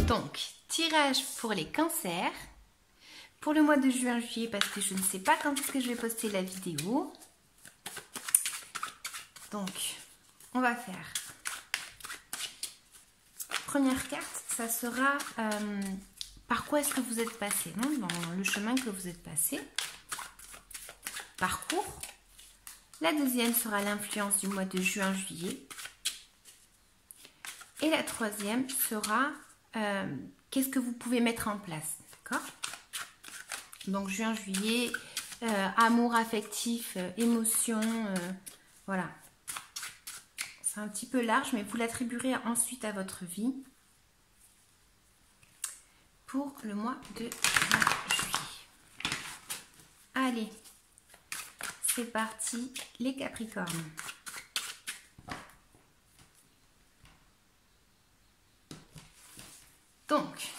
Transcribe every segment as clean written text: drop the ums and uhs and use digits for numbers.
Donc, tirage pour les cancers. Pour le mois de juin-juillet, parce que je ne sais pas quand est-ce que je vais poster la vidéo. Donc, on va faire. Première carte, ça sera par quoi est-ce que vous êtes passé, non, dans le chemin que vous êtes passé. Parcours. La deuxième sera l'influence du mois de juin-juillet. Et la troisième sera qu'est-ce que vous pouvez mettre en place, d'accord? Donc juin-juillet, amour affectif, émotion, voilà. C'est un petit peu large, mais vous l'attribuerez ensuite à votre vie pour le mois de juillet. Allez, c'est parti les Capricornes. Donc,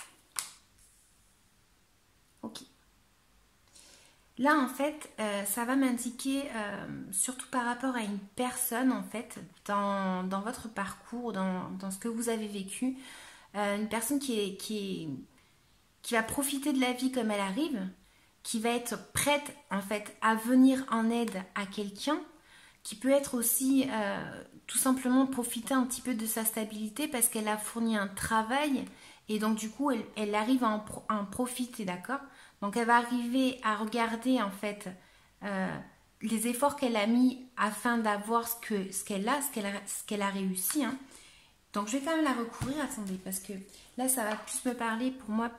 ok. Là, en fait, ça va m'indiquer, surtout par rapport à une personne, en fait, dans votre parcours, dans ce que vous avez vécu, une personne qui va profiter de la vie comme elle arrive, qui va être prête, en fait, à venir en aide à quelqu'un, qui peut être aussi, tout simplement, profiter un petit peu de sa stabilité parce qu'elle a fourni un travail et donc, du coup, elle arrive à en profiter, d'accord ? Donc, elle va arriver à regarder, en fait, les efforts qu'elle a mis afin d'avoir ce qu'elle a réussi. Hein. Donc, je vais quand même la recouvrir. Attendez, parce que là, ça va plus me parler, pour moi,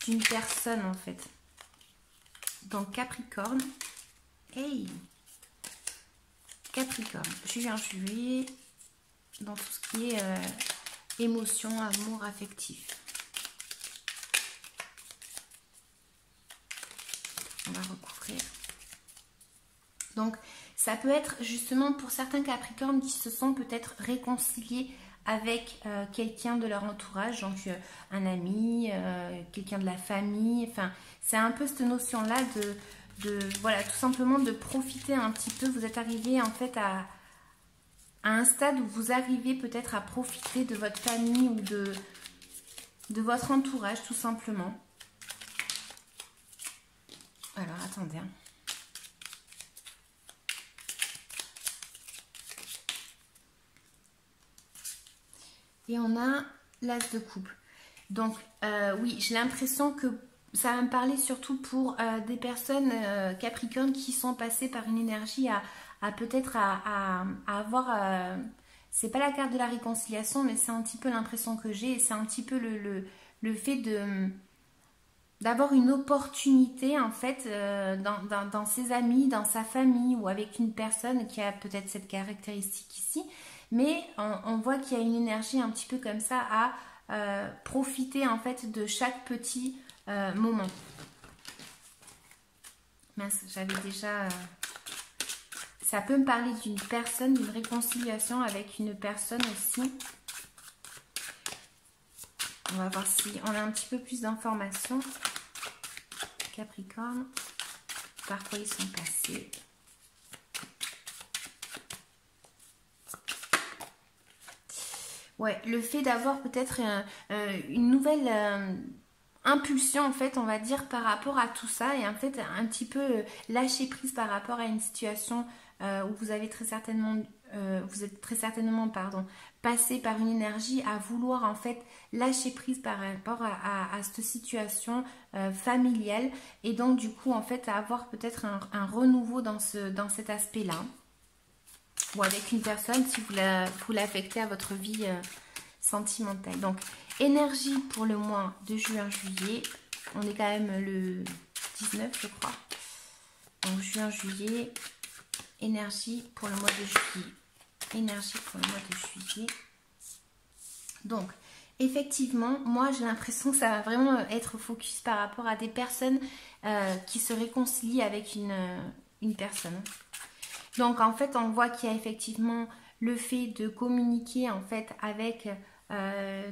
d'une personne, en fait. Donc, Capricorne. Hey! Capricorne. Juin-juillet, dans tout ce qui est émotion, amour, affectif. On va recouvrir. Donc, ça peut être justement pour certains Capricornes qui se sont peut-être réconciliés avec quelqu'un de leur entourage, donc un ami, quelqu'un de la famille. Enfin, c'est un peu cette notion-là voilà, tout simplement de profiter un petit peu. Vous êtes arrivé en fait à un stade où vous arrivez peut-être à profiter de votre famille ou de votre entourage, tout simplement. Alors, attendez. Et on a l'as de coupe. Donc, oui, j'ai l'impression que ça va me parler surtout pour des personnes Capricorne qui sont passées par une énergie à peut-être à avoir... c'est pas la carte de la réconciliation, mais c'est un petit peu l'impression que j'ai. Et c'est un petit peu le fait d'avoir une opportunité en fait dans ses amis, dans sa famille ou avec une personne qui a peut-être cette caractéristique ici, mais on voit qu'il y a une énergie un petit peu comme ça à profiter en fait de chaque petit moment. Mince, j'avais déjà... ça peut me parler d'une personne, d'une réconciliation avec une personne aussi. On va voir si on a un petit peu plus d'informations. Capricorne, par quoi ils sont passés. Ouais, le fait d'avoir peut-être une nouvelle impulsion, en fait, on va dire, par rapport à tout ça. Et en fait, un petit peu lâcher prise par rapport à une situation où vous avez très certainement... vous êtes très certainement passé par une énergie à vouloir en fait lâcher prise par rapport à cette situation familiale et donc du coup en fait à avoir peut-être un renouveau dans cet aspect là ou avec une personne si vous l'affectez à votre vie sentimentale. Donc énergie pour le mois de juin-juillet, on est quand même le 19 je crois, donc juin-juillet, énergie pour le mois de juillet. Énergie pour le mois de juillet. Donc, effectivement, moi j'ai l'impression que ça va vraiment être focus par rapport à des personnes qui se réconcilient avec une personne. Donc, en fait, on voit qu'il y a effectivement le fait de communiquer en fait avec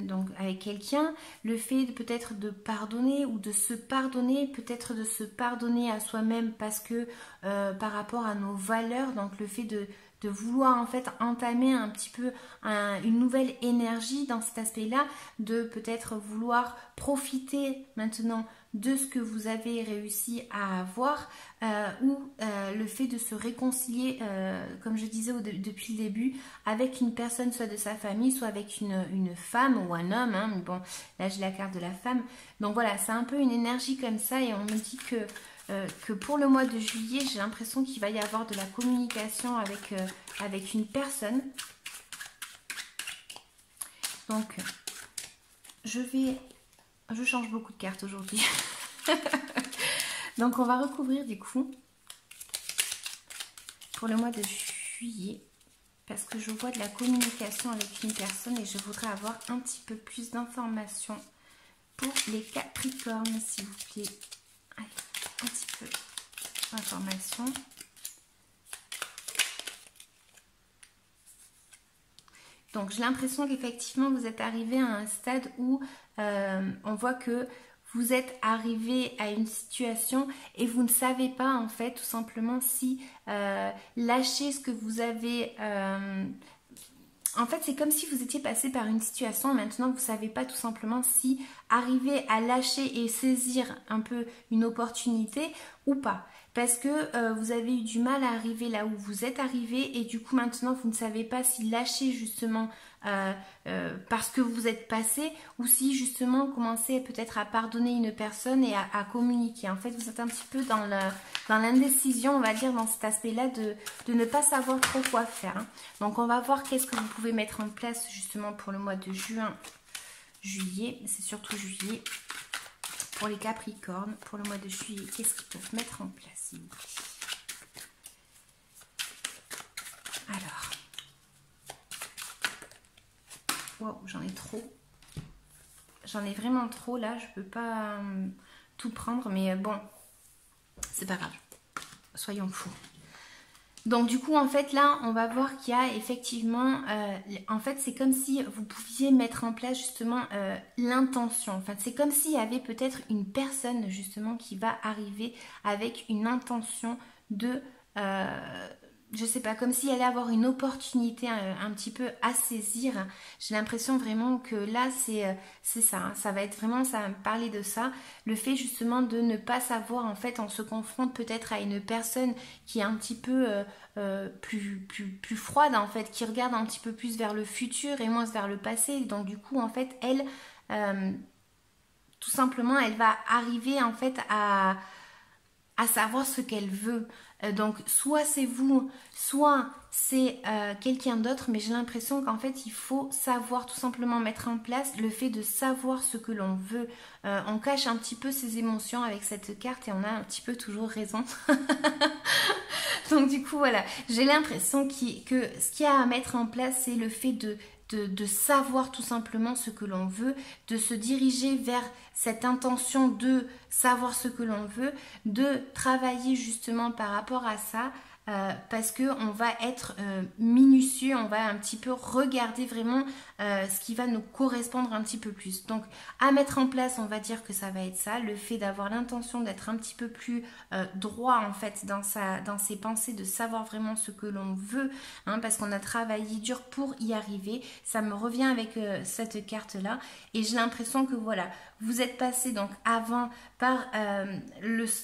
donc avec quelqu'un, le fait peut-être de pardonner ou de se pardonner, peut-être de se pardonner à soi-même parce que par rapport à nos valeurs, donc le fait de vouloir en fait entamer un petit peu une nouvelle énergie dans cet aspect-là, de peut-être vouloir profiter maintenant de ce que vous avez réussi à avoir, ou le fait de se réconcilier, comme je disais depuis le début, avec une personne, soit de sa famille, soit avec une femme ou un homme, hein, mais bon, là j'ai la carte de la femme, donc voilà, c'est un peu une énergie comme ça, et on me dit que pour le mois de juillet, j'ai l'impression qu'il va y avoir de la communication avec une personne. Donc, je change beaucoup de cartes aujourd'hui. Donc, on va recouvrir du coup pour le mois de juillet, parce que je vois de la communication avec une personne et je voudrais avoir un petit peu plus d'informations pour les Capricornes, s'il vous plaît. Allez, un petit peu d'informations. Donc j'ai l'impression qu'effectivement vous êtes arrivé à un stade où on voit que vous êtes arrivé à une situation et vous ne savez pas en fait tout simplement si lâcher ce que vous avez... En fait, c'est comme si vous étiez passé par une situation, maintenant vous ne savez pas tout simplement si arriver à lâcher et saisir un peu une opportunité ou pas. Parce que vous avez eu du mal à arriver là où vous êtes arrivé et du coup maintenant vous ne savez pas si lâcher justement parce que vous êtes passé ou si justement commencer peut-être à pardonner une personne et à communiquer. En fait, vous êtes un petit peu dans l'indécision, on va dire, dans cet aspect-là de ne pas savoir trop quoi faire. Hein. Donc on va voir qu'est-ce que vous pouvez mettre en place justement pour le mois de juin, juillet, c'est surtout juillet. Pour les Capricornes, pour le mois de juillet, qu'est-ce qu'ils peuvent mettre en place, s'il vous plaît? Alors, wow, j'en ai trop. J'en ai vraiment trop là, je peux pas tout prendre, mais bon, c'est pas grave. Soyons fous. Donc du coup en fait là on va voir qu'il y a effectivement en fait c'est comme si vous pouviez mettre en place justement l'intention. En fait c'est comme s'il y avait peut-être une personne justement qui va arriver avec une intention de je sais pas, comme s'il allait avoir une opportunité un petit peu à saisir. J'ai l'impression vraiment que là c'est ça, hein. Ça va être vraiment, ça va me parler de ça, le fait justement de ne pas savoir, en fait on se confronte peut-être à une personne qui est un petit peu plus froide en fait, qui regarde un petit peu plus vers le futur et moins vers le passé, donc du coup en fait elle tout simplement elle va arriver en fait à savoir ce qu'elle veut. Donc soit c'est vous, soit c'est quelqu'un d'autre, mais j'ai l'impression qu'en fait il faut savoir tout simplement mettre en place le fait de savoir ce que l'on veut. On cache un petit peu ses émotions avec cette carte et on a un petit peu toujours raison. Donc du coup voilà, j'ai l'impression que ce qu'il y a à mettre en place, c'est le fait de savoir tout simplement ce que l'on veut, de se diriger vers cette intention de savoir ce que l'on veut, de travailler justement par rapport à ça, parce qu'on va être minutieux, on va un petit peu regarder vraiment ce qui va nous correspondre un petit peu plus. Donc à mettre en place, on va dire que ça va être ça, le fait d'avoir l'intention d'être un petit peu plus droit en fait dans ses pensées, de savoir vraiment ce que l'on veut, hein, parce qu'on a travaillé dur pour y arriver. Ça me revient avec cette carte là et j'ai l'impression que voilà, vous êtes passé donc avant par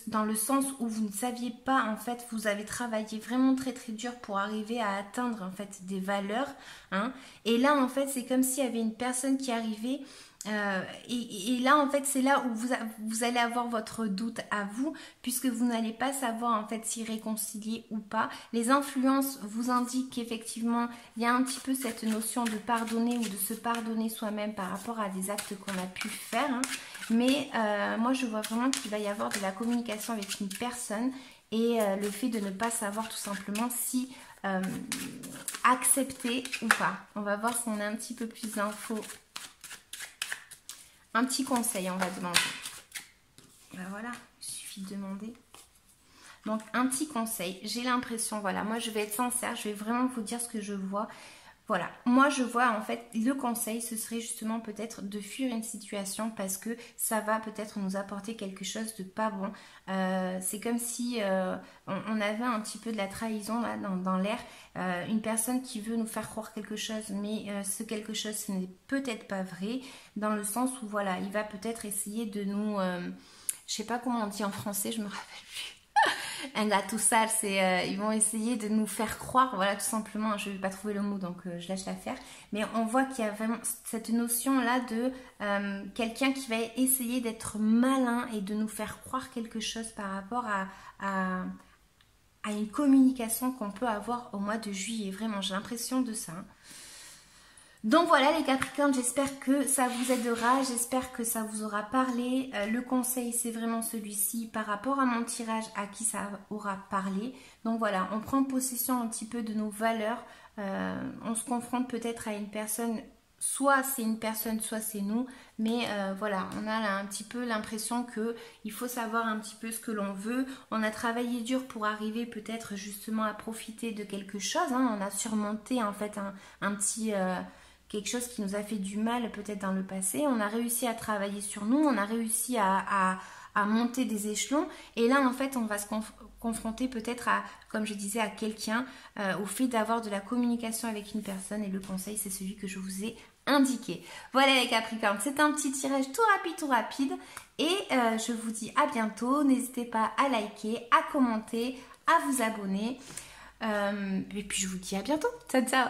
dans le sens où vous ne saviez pas en fait, vous avez travaillé vraiment très très dur pour arriver à atteindre en fait des valeurs, hein, et là en fait c'est comme s'il y avait une personne qui arrivait et là en fait c'est là où vous allez avoir votre doute à vous, puisque vous n'allez pas savoir en fait s'y réconcilier ou pas. Les influences vous indiquent qu'effectivement il y a un petit peu cette notion de pardonner ou de se pardonner soi-même par rapport à des actes qu'on a pu faire, hein. Mais moi je vois vraiment qu'il va y avoir de la communication avec une personne et le fait de ne pas savoir tout simplement si accepter ou pas. On va voir si on a un petit peu plus d'infos. Un petit conseil, on va demander. Ben voilà, il suffit de demander. Donc, un petit conseil. J'ai l'impression, voilà, moi je vais être sincère, je vais vraiment vous dire ce que je vois. Voilà, moi je vois en fait le conseil ce serait justement peut-être de fuir une situation parce que ça va peut-être nous apporter quelque chose de pas bon. C'est comme si on avait un petit peu de la trahison là, dans l'air. Une personne qui veut nous faire croire quelque chose mais ce quelque chose ce n'est peut-être pas vrai dans le sens où voilà il va peut-être essayer de nous... je sais pas comment on dit en français, je me rappelle plus. Un gâteau sale, c'est ils vont essayer de nous faire croire, voilà tout simplement, je vais pas trouver le mot donc je lâche l'affaire, mais on voit qu'il y a vraiment cette notion là de quelqu'un qui va essayer d'être malin et de nous faire croire quelque chose par rapport à une communication qu'on peut avoir au mois de juillet, vraiment j'ai l'impression de ça. Donc voilà les Capricornes, j'espère que ça vous aidera, j'espère que ça vous aura parlé. Le conseil c'est vraiment celui-ci par rapport à mon tirage à qui ça aura parlé. Donc voilà, on prend possession un petit peu de nos valeurs, on se confronte peut-être à une personne, soit c'est une personne, soit c'est nous. Mais voilà, on a là un petit peu l'impression qu'il faut savoir un petit peu ce que l'on veut. On a travaillé dur pour arriver peut-être justement à profiter de quelque chose. Hein. On a surmonté en fait un petit... quelque chose qui nous a fait du mal peut-être dans le passé. On a réussi à travailler sur nous, on a réussi à monter des échelons. Et là, en fait, on va se confronter peut-être à, comme je disais, à quelqu'un, au fait d'avoir de la communication avec une personne. Et le conseil, c'est celui que je vous ai indiqué. Voilà les Capricornes, c'est un petit tirage tout rapide. Et je vous dis à bientôt. N'hésitez pas à liker, à commenter, à vous abonner. Et puis je vous dis à bientôt. Ciao, ciao.